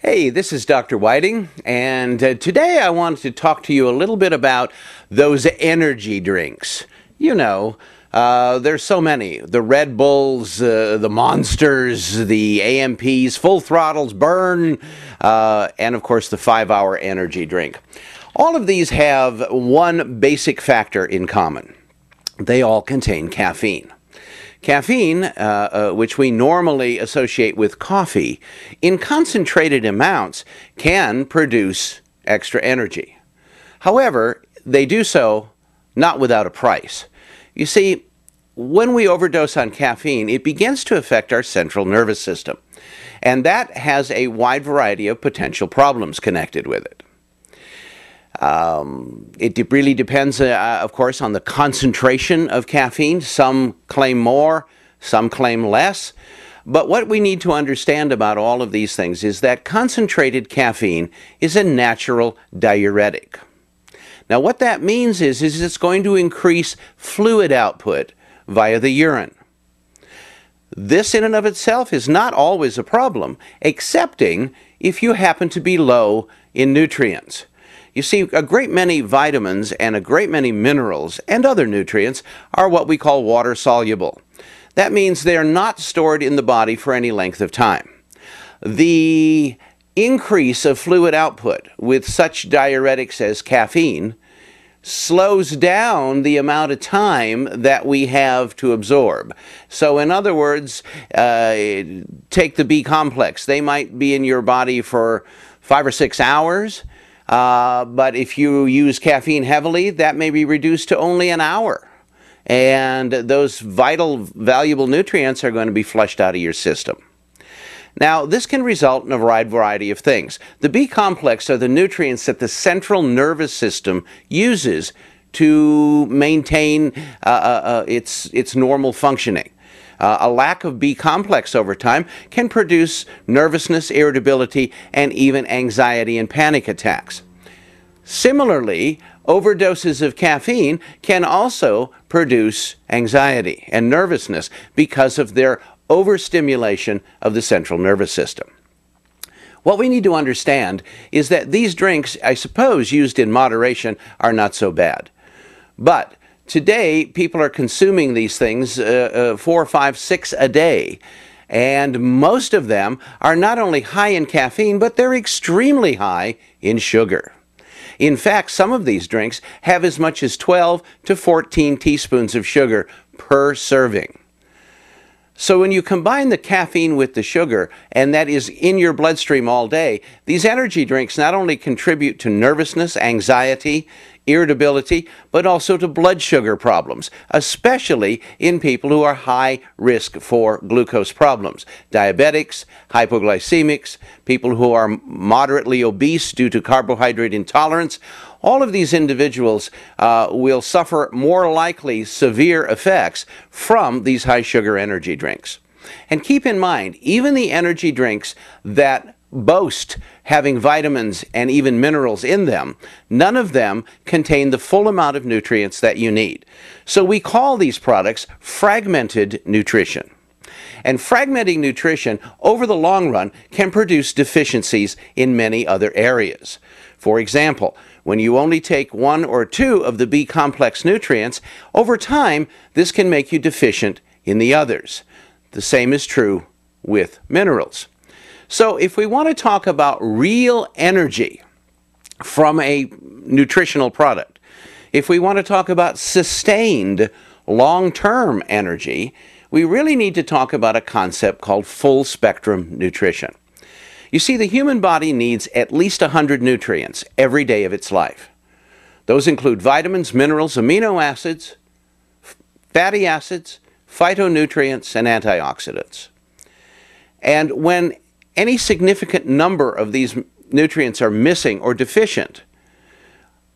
Hey, this is Dr. Whiting, and today I wanted to talk to you a little bit about those energy drinks. There's so many. The Red Bulls, the Monsters, the AMPs, Full Throttles, Burn, and of course the 5-hour energy drink. All of these have one basic factor in common. They all contain caffeine. Caffeine, which we normally associate with coffee, in concentrated amounts can produce extra energy. However, they do so not without a price. You see, when we overdose on caffeine, it begins to affect our central nervous system, and that has a wide variety of potential problems connected with it. It really depends, of course, on the concentration of caffeine. Some claim more, some claim less. But what we need to understand about all of these things is that concentrated caffeine is a natural diuretic. Now, what that means is it's going to increase fluid output via the urine. This in and of itself is not always a problem, excepting if you happen to be low in nutrients. You see, a great many vitamins and a great many minerals and other nutrients are what we call water soluble. That means they are not stored in the body for any length of time. The increase of fluid output with such diuretics as caffeine slows down the amount of time that we have to absorb. So in other words, take the B complex. They might be in your body for 5 or 6 hours. But if you use caffeine heavily, that may be reduced to only an hour. And those vital, valuable nutrients are going to be flushed out of your system. Now, this can result in a wide variety of things. The B complex are the nutrients that the central nervous system uses to maintain its normal functioning. A lack of B complex over time can produce nervousness, irritability, and even anxiety and panic attacks. Similarly, overdoses of caffeine can also produce anxiety and nervousness because of their overstimulation of the central nervous system. What we need to understand is that these drinks, I suppose, used in moderation, are not so bad. But today, people are consuming these things 4, 5, 6 a day. And most of them are not only high in caffeine, but they're extremely high in sugar. In fact, some of these drinks have as much as 12 to 14 teaspoons of sugar per serving. So when you combine the caffeine with the sugar, and that is in your bloodstream all day, these energy drinks not only contribute to nervousness, anxiety, irritability, but also to blood sugar problems, especially in people who are high risk for glucose problems. Diabetics, hypoglycemics, people who are moderately obese due to carbohydrate intolerance. All of these individuals will suffer more likely severe effects from these high sugar energy drinks. And keep in mind, even the energy drinks that boast having vitamins and even minerals in them, none of them contain the full amount of nutrients that you need. So we call these products fragmented nutrition. And fragmenting nutrition over the long run can produce deficiencies in many other areas. For example, when you only take 1 or 2 of the B complex nutrients, over time this can make you deficient in the others. The same is true with minerals. So if we want to talk about real energy from a nutritional product, if we want to talk about sustained long-term energy, we really need to talk about a concept called full spectrum nutrition. You see, the human body needs at least 100 nutrients every day of its life. Those include vitamins, minerals, amino acids, fatty acids, phytonutrients, and antioxidants. And when any significant number of these nutrients are missing or deficient,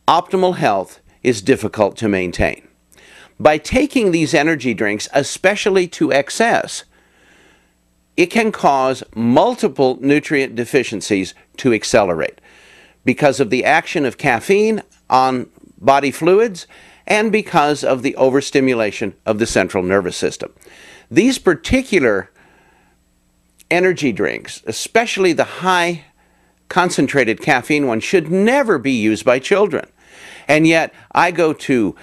optimal health is difficult to maintain. By taking these energy drinks, especially to excess, it can cause multiple nutrient deficiencies to accelerate because of the action of caffeine on body fluids and because of the overstimulation of the central nervous system. These particular energy drinks, especially the high concentrated caffeine one should never be used by children. And yet, I go to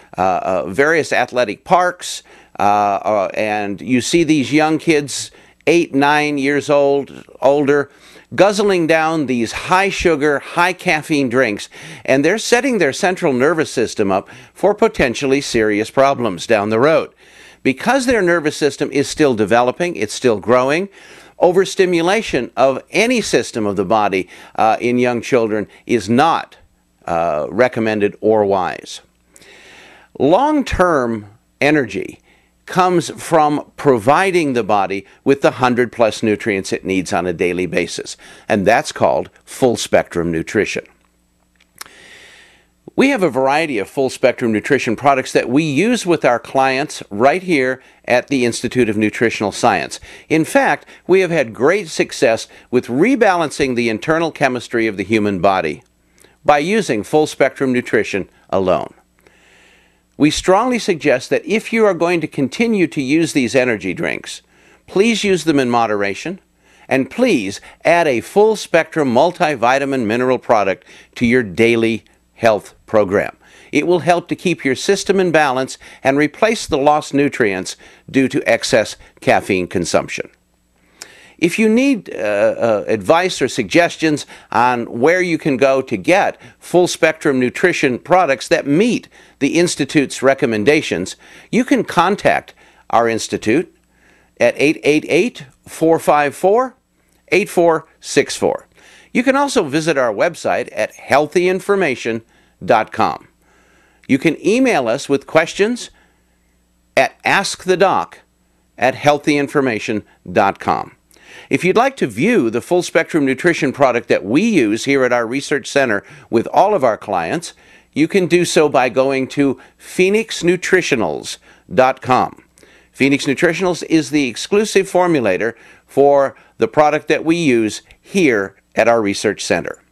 various athletic parks, and you see these young kids, 8, 9 years old, older, guzzling down these high-sugar, high-caffeine drinks, and they're setting their central nervous system up for potentially serious problems down the road. Because their nervous system is still developing, it's still growing, overstimulation of any system of the body in young children is not recommended or wise. Long-term energy comes from providing the body with the 100+ nutrients it needs on a daily basis, and that's called full-spectrum nutrition. We have a variety of full-spectrum nutrition products that we use with our clients right here at the Institute of Nutritional Science. In fact, we have had great success with rebalancing the internal chemistry of the human body by using full-spectrum nutrition alone. We strongly suggest that if you are going to continue to use these energy drinks, please use them in moderation, and please add a full-spectrum multivitamin mineral product to your daily health program. It will help to keep your system in balance and replace the lost nutrients due to excess caffeine consumption. If you need advice or suggestions on where you can go to get full-spectrum nutrition products that meet the Institute's recommendations, you can contact our Institute at 888-454-8464. You can also visit our website at healthyinformation.com. You can email us with questions at askthedoc@healthyinformation.com. If you'd like to view the full-spectrum nutrition product that we use here at our research center with all of our clients, you can do so by going to phoenixnutritionals.com. Phoenix Nutritionals is the exclusive formulator for the product that we use here at our research center.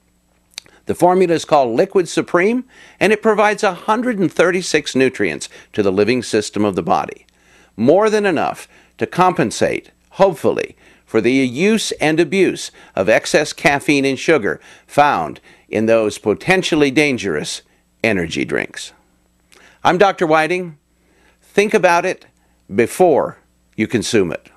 The formula is called Liquid Supreme, and it provides 136 nutrients to the living system of the body. More than enough to compensate, hopefully, for the use and abuse of excess caffeine and sugar found in those potentially dangerous energy drinks. I'm Dr. Whiting. Think about it before you consume it.